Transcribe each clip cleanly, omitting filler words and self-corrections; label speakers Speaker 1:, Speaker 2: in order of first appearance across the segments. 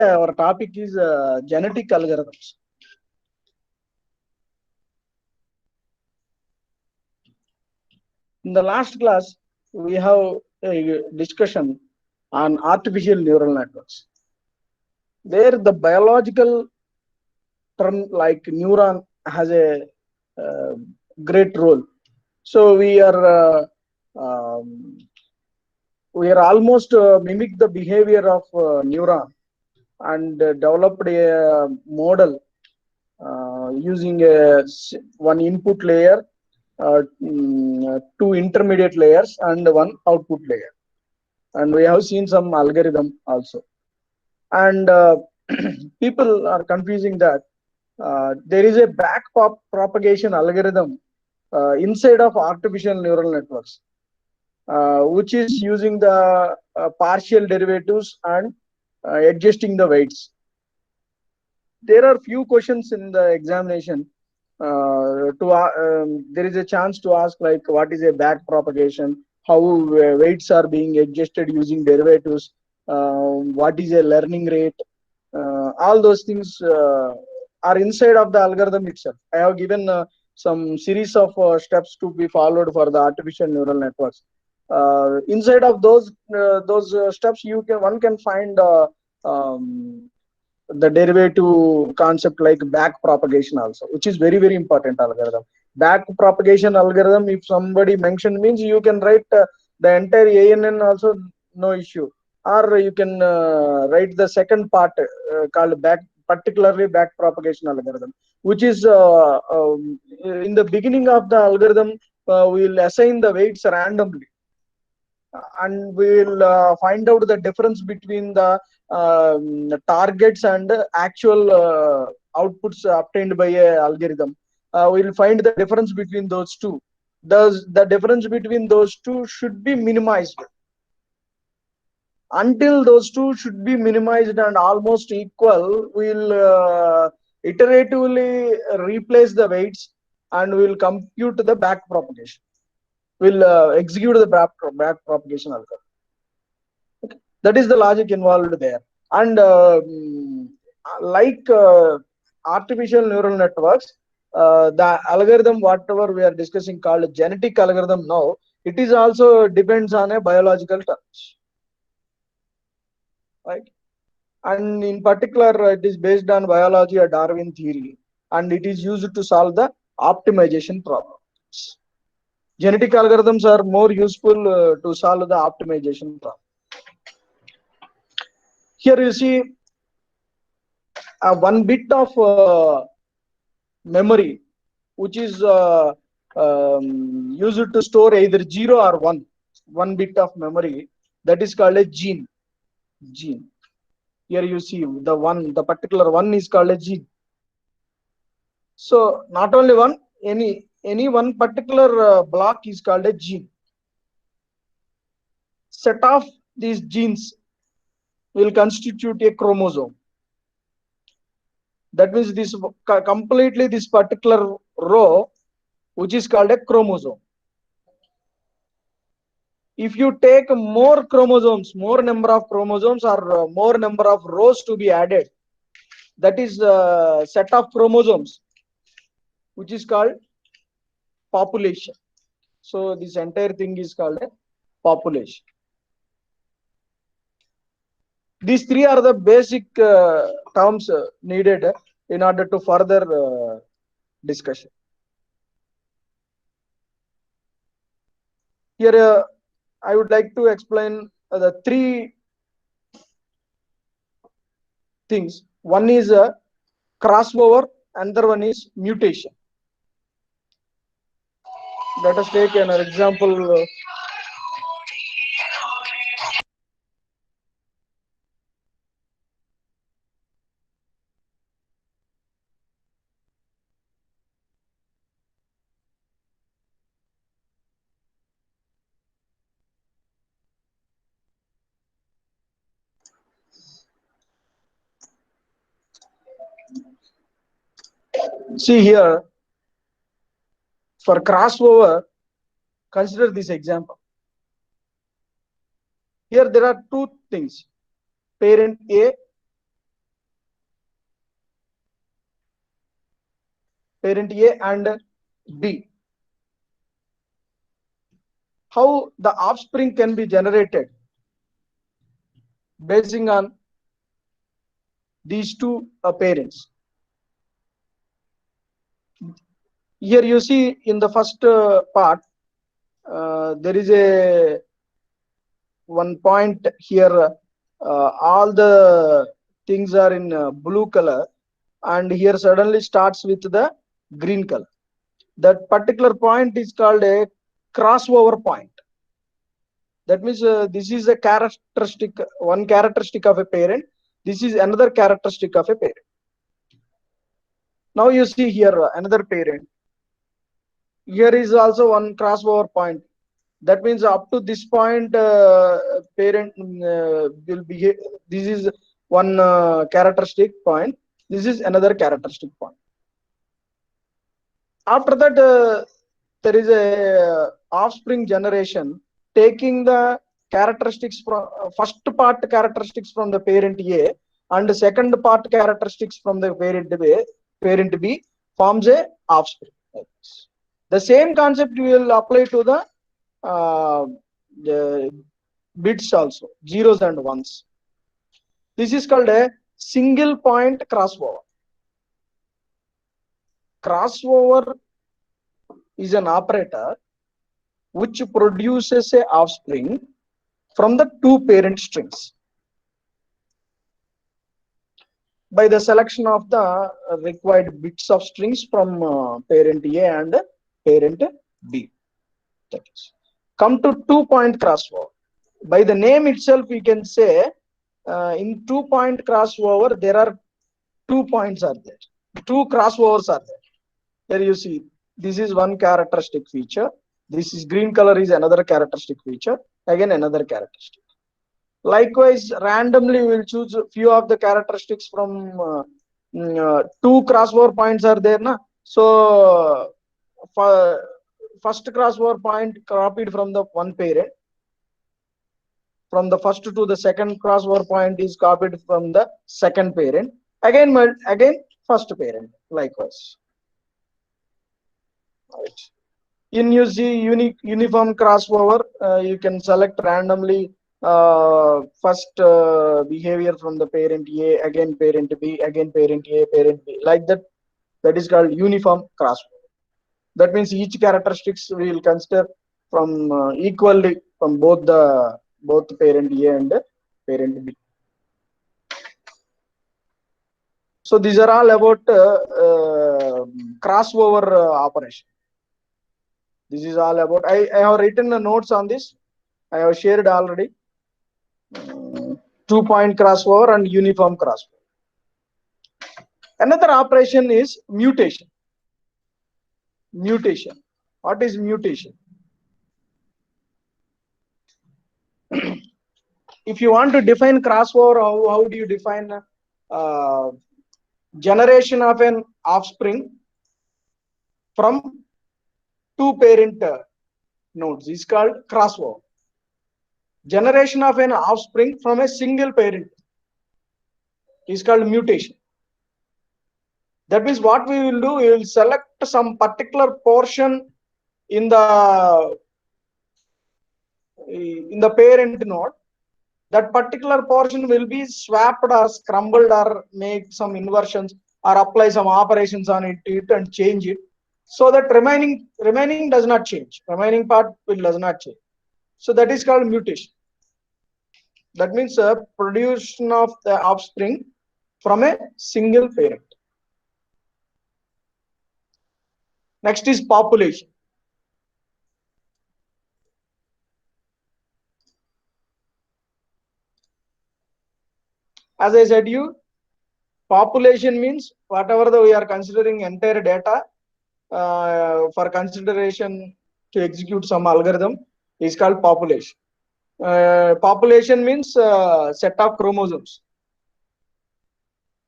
Speaker 1: our topic is genetic algorithms. In the last class, we have a discussion on artificial neural networks, where the biological term like neuron has a uh, great role. So we are almost mimic the behavior of neuron and developed a model using one input layer, two intermediate layers, and one output layer. And we have seen some algorithm also. And people are confusing that there is a back propagation algorithm inside of artificial neural networks, which is using the partial derivatives and adjusting the weights. There are few questions in the examination. There is a chance to ask like what is a back propagation, how weights are being adjusted using derivatives, what is a learning rate. All those things are inside of the algorithm itself. I have given some series of steps to be followed for the artificial neural networks. Inside of those steps, one can find um, the derivative concept like back propagation also, which is very very important algorithm. Back propagation algorithm, if somebody mentioned, means you can write the entire ANN also, no issue. Or you can write the second part called back, particularly back propagation algorithm, which is in the beginning of the algorithm, we will assign the weights randomly, and we'll find out the difference between the targets and actual outputs obtained by a algorithm. We'll find the difference between those two. Thus, the difference between those two should be minimized. Until those two should be minimized and almost equal, we'll iteratively replace the weights and we'll compute the back propagation. We'll execute the back propagation algorithm. Okay. That is the logic involved there. And like artificial neural networks, the algorithm, whatever we are discussing, called genetic algorithm now, it is also depends on a biological terms, right? And in particular, it is based on biology or Darwin theory, and it is used to solve the optimization problems. Genetic algorithms are more useful to solve the optimization problem. Here you see one bit of memory, which is used to store either 0 or 1. One bit of memory, that is called a gene. Gene. Here you see the particular one is called a gene. So not only one, any one particular block is called a gene. Set of these genes will constitute a chromosome. That means this completely this particular row, which is called a chromosome. If you take more chromosomes, more number of chromosomes, or more number of rows to be added, that is a set of chromosomes, which is called population. So this entire thing is called a population. These three are the basic terms needed in order to further discussion. Here I would like to explain the three things. One is crossover, another one is mutation. Let us take an example. See here, for crossover, consider this example. Here there are two things, parent A parent A and B. How the offspring can be generated basing on these two parents. Here you see in the first part, there is a one point here. All the things are in blue color, and here suddenly starts with the green color. That particular point is called a crossover point. That means this is a characteristic, one characteristic of a parent. This is another characteristic of a parent. Now you see here another parent. Here is also one crossover point. That means up to this point, parent will be. This is one characteristic point. This is another characteristic point. After that, there is a offspring generation taking the characteristics from first part characteristics from the parent A and the second part characteristics from the parent B forms a offspring. The same concept we will apply to the bits also, zeros and ones. This is called a single point crossover. Crossover is an operator which produces a offspring from the two parent strings by the selection of the required bits of strings from parent A and parent B. That is. Come to 2-point crossover. By the name itself, we can say in 2-point crossover, there are 2 points are there. 2 crossovers are there. Here you see, this is one characteristic feature. This is green color is another characteristic feature. Again, another characteristic. Likewise, randomly we will choose a few of the characteristics from 2 crossover points are there. Na? So, first crossover point copied from the one parent. From the first to the second crossover point is copied from the second parent. Again, first parent. Likewise. Right. In you see uniform crossover, you can select randomly first behavior from the parent A, again parent B, again parent A, parent B, like that. That is called uniform crossover. That means each characteristics we will consider from equally from both parent A and parent B. So these are all about crossover operation. This is all about. I have written the notes on this. I have shared already. 2-point crossover and uniform crossover. Another operation is mutation. Mutation. What is mutation? If you want to define crossover, how do you define generation of an offspring from two parent nodes is called crossover. Generation of an offspring from a single parent is called mutation. That means what we will do, we will select some particular portion in the parent node. That particular portion will be swapped or scrambled or make some inversions or apply some operations on it and change it, so that remaining does not change. Remaining part does not change. So that is called mutation. That means production of the offspring from a single parent. Next is population. As I said you, population means whatever we are considering entire data for consideration to execute some algorithm is called population. Population means set of chromosomes.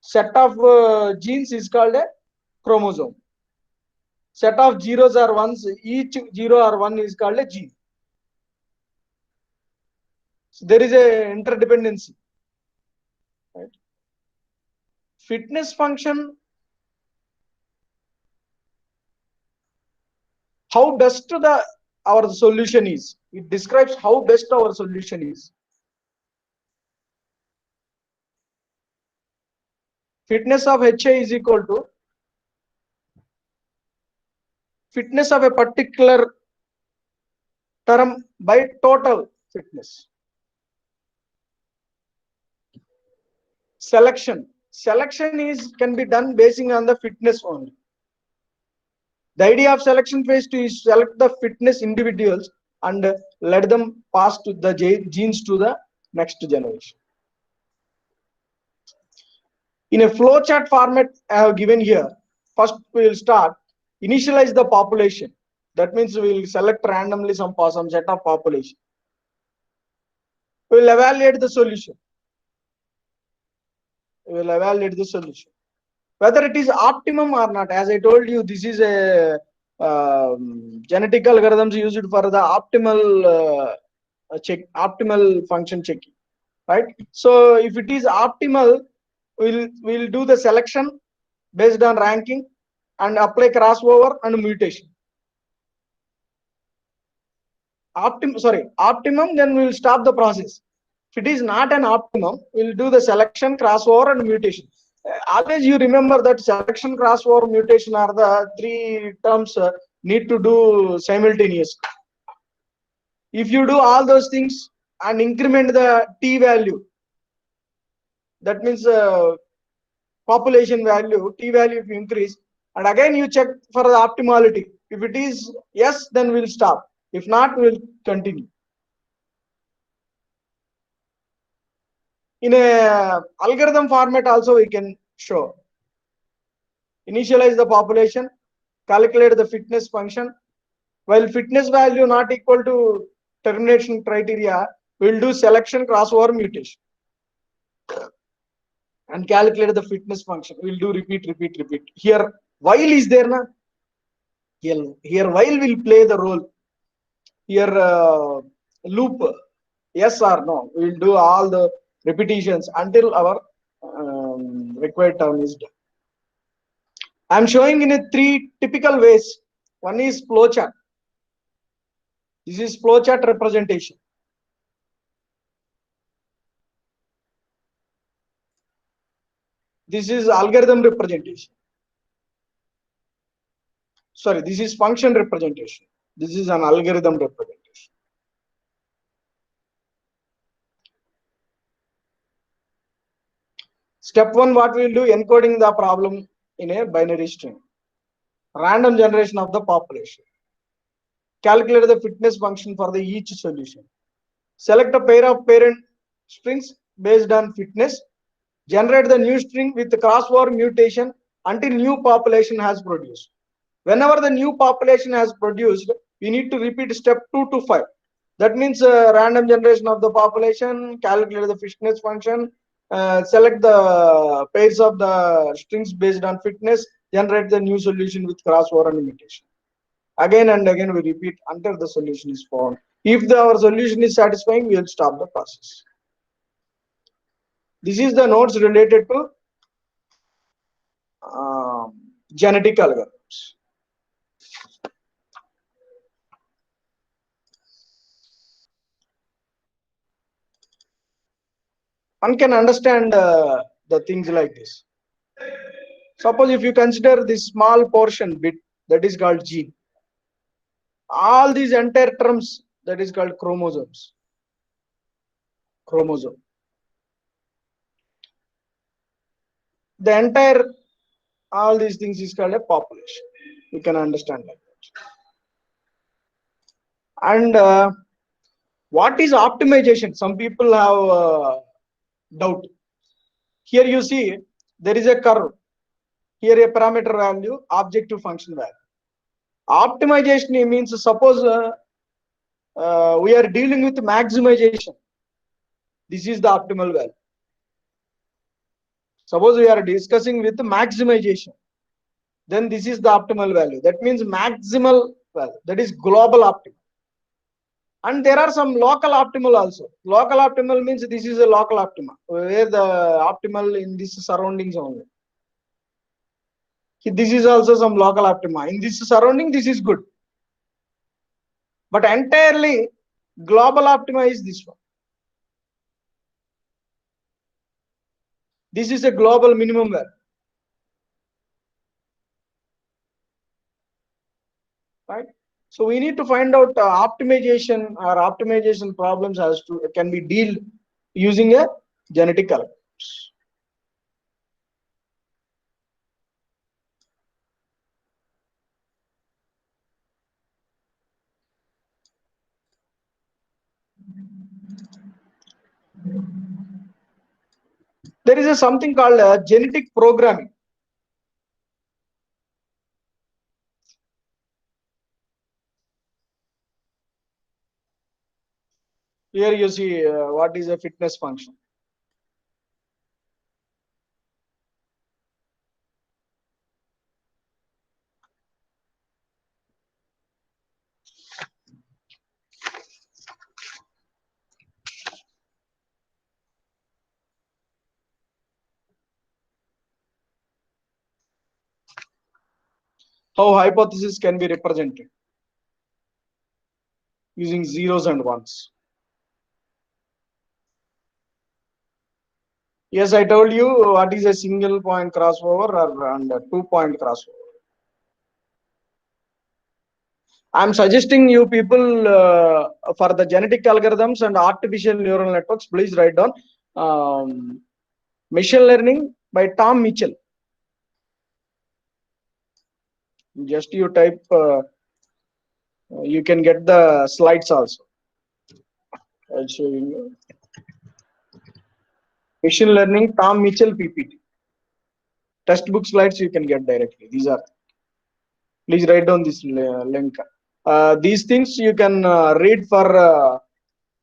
Speaker 1: Set of genes is called a chromosome. Set of zeros or ones, each 0 or 1 is called a gene. So there is a interdependency. Right? Fitness function how best our solution is. It describes how best our solution is. Fitness of HA is equal to fitness of a particular term by total fitness. Selection is can be done basing on the fitness only. The idea of selection phase 2 is select the fitness individuals and let them pass to the genes to the next generation. In a flowchart format I have given here, first we will start initialize the population. That means we will select randomly some set of population. We will evaluate the solution. Whether it is optimum or not. As I told you, this is a genetic algorithms used for the optimal function checking, right? So if it is optimal, we'll do the selection based on ranking and apply crossover and mutation. Optimum, then we will stop the process. If it is not an optimum, we'll do the selection, crossover, and mutation. Always you remember that selection, crossover, mutation are the three terms need to do simultaneously. If you do all those things and increment the t value, that means population value, t value if you increase, and again you check for the optimality. If it is yes, then we'll stop. If not, we'll continue. In a algorithm format also we can show. Initialize the population, calculate the fitness function. While fitness value not equal to termination criteria, we'll do selection, crossover, mutation, and calculate the fitness function. We'll do repeat. Here while is there na? Here while will play the role. Here loop, yes or no. We'll do all the repetitions until our required term is done. I'm showing in a three typical ways. One is flowchart. This is flowchart representation. This is algorithm representation. Sorry, this is function representation. This is an algorithm representation. Step one, what we will do, encoding the problem in a binary string. Random generation of the population. Calculate the fitness function for the each solution. Select a pair of parent strings based on fitness. Generate the new string with the crossover mutation until new population has produced. Whenever the new population has produced, we need to repeat step 2 to 5. That means random generation of the population, calculate the fitness function, select the pairs of the strings based on fitness, generate the new solution with crossover and mutation. Again and again we repeat until the solution is found. If our solution is satisfying, we will stop the process. This is the nodes related to genetic algorithms. One can understand the things like this. Suppose if you consider this small portion bit, that is called gene. All these entire terms, that is called chromosomes. Chromosome. The entire, all these things is called a population. You can understand like that. And what is optimization? Some people have doubt. Here you see there is a curve. Here a parameter value, objective function value. Optimization means suppose we are dealing with maximization. This is the optimal value. Suppose we are discussing with maximization, then this is the optimal value. That means maximal value. That is global optimal. And there are some local optimal also. Local optimal means this is a local optima, where the optimal in this surroundings only. This is also some local optima. In this surrounding, this is good. but entirely global optima is this one. This is a global minimum value, right? So we need to find out optimization or optimization problems as to can be dealt using a genetic algorithms. There is a something called genetic programming. Here you see what is a fitness function. How hypothesis can be represented using zeros and ones. Yes, I told you what is a single point crossover or and a 2-point crossover. I'm suggesting you people for the genetic algorithms and artificial neural networks, please write down machine learning by Tom Mitchell. Just you type, you can get the slides also. I'll show you. Machine learning Tom Mitchell PPT. Textbook slides you can get directly. These are. Please write down this link. These things you can read for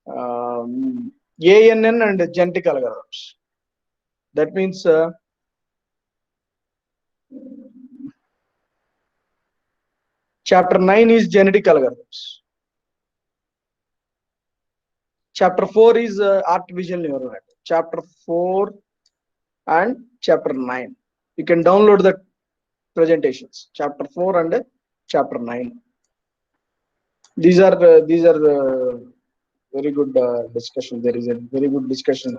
Speaker 1: ANN and genetic algorithms. That means chapter 9 is genetic algorithms. Chapter 4 is artificial neural network. Chapter 4 and chapter 9. You can download the presentations. Chapter 4 and chapter 9. These are very good discussion. There is a very good discussion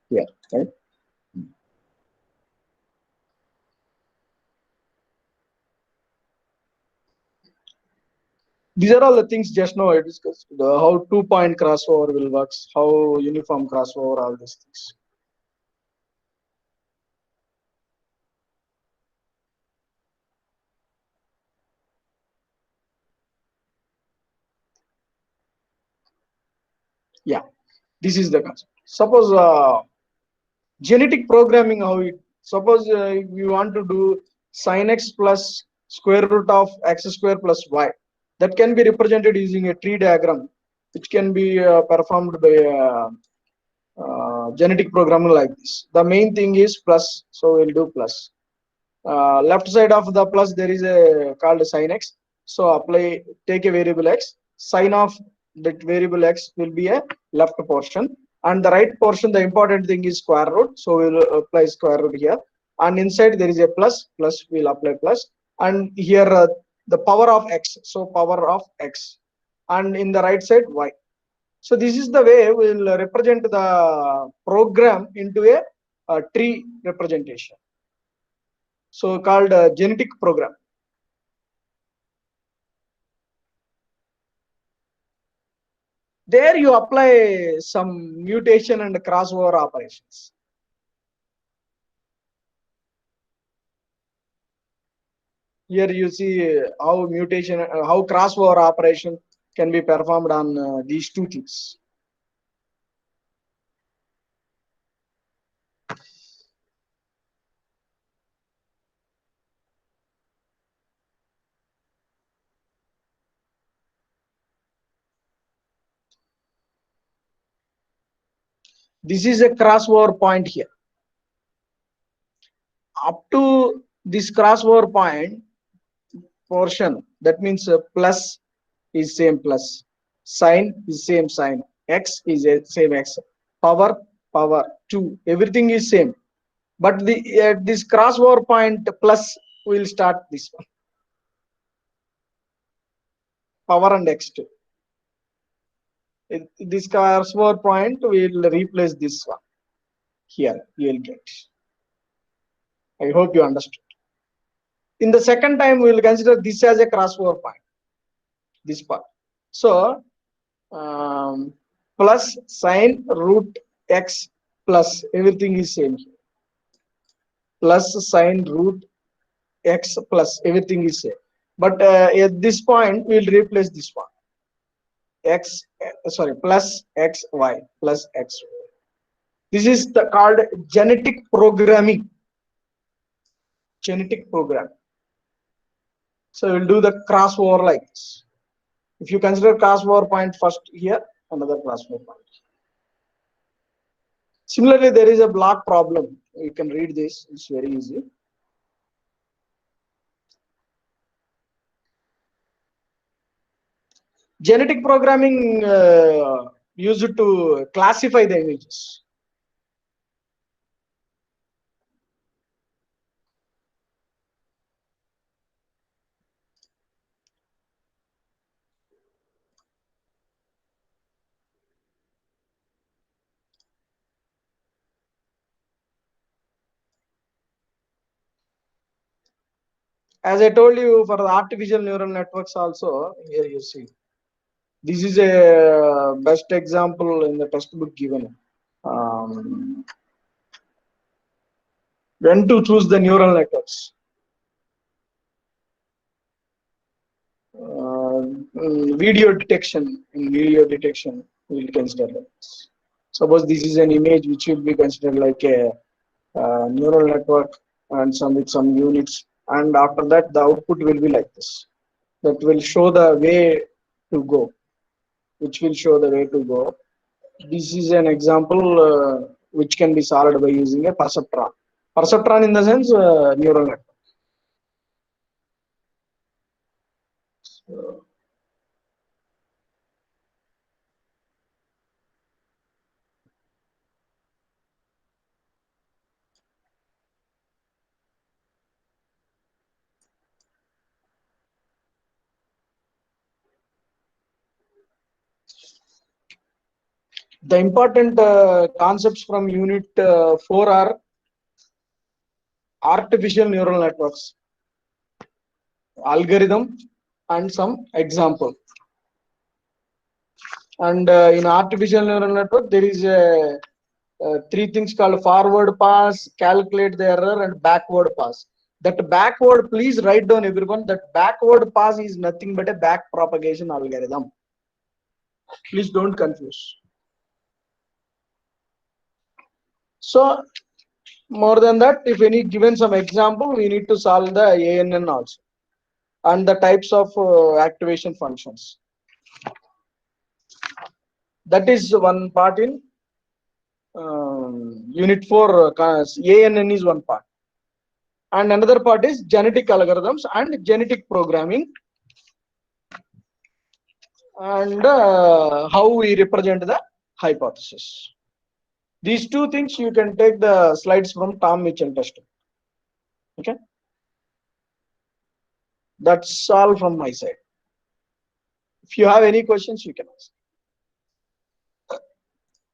Speaker 1: here, right? These are all the things just now I discussed. How 2-point crossover will work, how uniform crossover, all these things. Yeah, this is the concept. Suppose genetic programming, how it, suppose you want to do sin x plus square root of x square plus y, that can be represented using a tree diagram, which can be performed by genetic programming like this. The main thing is plus, so we'll do plus. Left side of the plus there is a called sin x, so apply, take a variable x, sin of that variable x will be a left portion, and the right portion, the important thing is square root, so we'll apply square root here, and inside there is a plus, plus we'll apply plus, and here the power of x, so power of x, and in the right side y. So this is the way we'll represent the program into a tree representation, so called genetic program. There you apply some mutation and crossover operations. Here you see how mutation, how crossover operation can be performed on these two things. This is a crossover point here. Up to this crossover point portion, that means plus is same plus, sign is same sign, x is a same x, power power 2, everything is same. But the at this crossover point plus, we'll start this one. power and x2. This crossover point will replace this one here. You will get. I hope you understood. In the second time, we will consider this as a crossover point. This part. So plus sine root x plus everything is same here. Plus sine root x plus everything is same. But at this point, we will replace this one. Plus xy plus x. This is called genetic programming. Genetic program. So we'll do the crossover like this. If you consider crossover point first here, another crossover point. Similarly, there is a block problem. You can read this. It's very easy. Genetic programming used to classify the images. As I told you, for the artificial neural networks also, here you see. This is a best example in the textbook given. When to choose the neural networks. Video detection. In video detection, we will consider this. Suppose this is an image which will be considered like a neural network and some with some units, and after that the output will be like this. That will show the way to go, which will show the way to go. This is an example which can be solved by using a perceptron. Perceptron in the sense neural network. So, the important concepts from unit 4 are artificial neural networks, algorithm, and some example. And in artificial neural network, there is three things called forward pass, calculate the error, and backward pass. That backward, please write down everyone, that backward pass is nothing but a back propagation algorithm. Please don't confuse. So more than that, if any given some example, we need to solve the ANN also, and the types of activation functions. That is one part in unit 4. ANN is one part, and another part is genetic algorithms and genetic programming, and how we represent the hypothesis. These two things you can take the slides from Tom Mitchell testing. Okay, that's all from my side. If you have any questions, you can ask.